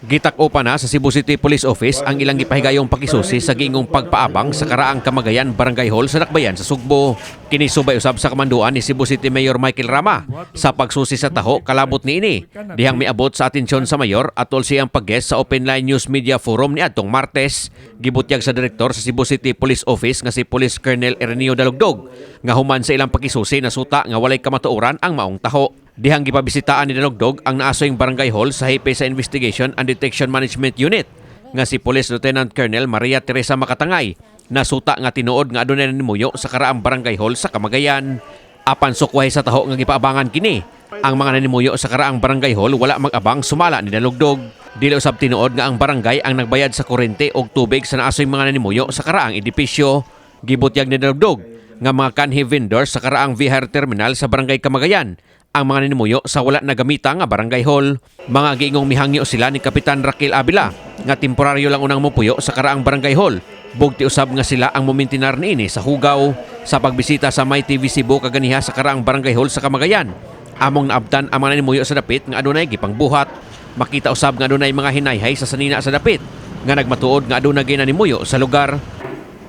Gitak-o pa na sa Cebu City Police Office ang ilang gipahigayong pakisusi sa gingong pagpaabang sa karaang Kamagayan Barangay Hall sa Dakbayan sa Sugbo. Kinisubay usab sa kamanduan ni Cebu City Mayor Michael Rama sa pagsusi sa taho kalabot niini. Dihang miabot sa atensyon sa mayor atol siyang pag-guest sa Open Line News Media Forum ni adtong Martes. Gibutyag sa direktor sa Cebu City Police Office nga si Police Colonel Ernio Dalugdog nga human sa ilang pakisusi na suta nga walay kamatuoran ang maong taho. Dihang gipabisitaan ni Dalugdog ang naasoyng Barangay Hall sa hepe sa Investigation and Detection Management Unit nga si Police Lieutenant Colonel Maria Teresa Makatangay na suta nga tinuod nga adunay nimuyo sa karaang Barangay Hall sa Kamagayan. Apan sukway sa taho nga gipaabangan kini, ang mga nanimuyo sa karaang Barangay Hall wala mag-abang sumala ni Dalugdog. Dili usab tinuod nga ang barangay ang nagbayad sa kuryente og tubig sa naasoyng mga nanimuyo sa karaang edipisyo. Gibutyag ni Dalugdog nga mga kanhi vendors sa karaang VR terminal sa Barangay Kamagayan ang mga ninimuyo sa wala nagamita nga Barangay Hall. Mga giingong mihangyo sila ni Kapitan Raquel Avila nga temporaryo lang unang mupuyo sa karaang Barangay Hall. Bugti usab nga sila ang mumintinar niini sa hugaw. Sa pagbisita sa My TV Cebu kaganiha sa karaang Barangay Hall sa Kamagayan, among naabtan ang mga ninimuyo sa dapit nga adunay gipangbuhat. Makita usab nga adunay mga hinayhay sa sanina sa dapit nga nagmatuod nga adunay ginanimuyo sa lugar.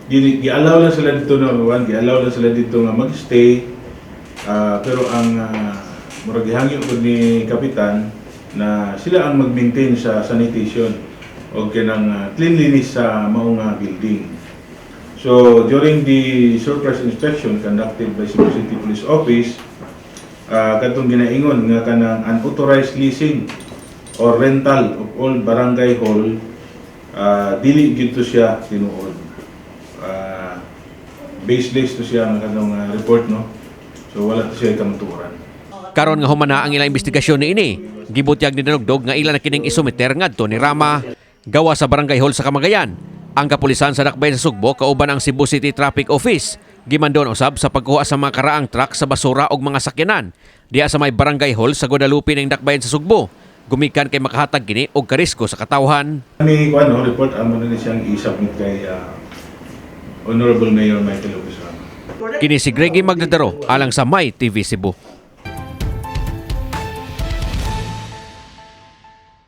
Gi-allow lang sila dito gi-allow lang sila dito nga mag-stay. Pero ang murag gihangyo ko ni Kapitan na sila ang mag-maintain sa sanitation o kanang cleanliness sa maong building. So during the surprise inspection conducted by Cebu City Police Office, katong ginaingon nga kanang unauthorized leasing or rental of all barangay hall, dili gyud to siya tinuod. Baseless to siya ang kanang report, no? So wala to siya kamatuoran. Karon nga humana ang ilang investigasyon niini. Gibutyag ni Dalugdog nga ila na kining isumiter ngadto ni Rama gawa sa Barangay Hall sa Kamagayan. Ang kapulisan sa Dakbayan sa Sugbo kauban ang Cebu City Traffic Office gimandon usab sa pagkuha sa mga karaang truck sa basura ug mga sakyanan diha sa may Barangay Hall sa Guadalupe ning Dakbayan sa Sugbo. Gumikan kay makahatag kini og karisko sa katawhan. May report amo na siyang i-submit kay Honorable Mayor Michael Lopez. Kini si Greggy Magdadaro alang sa My TV Cebu.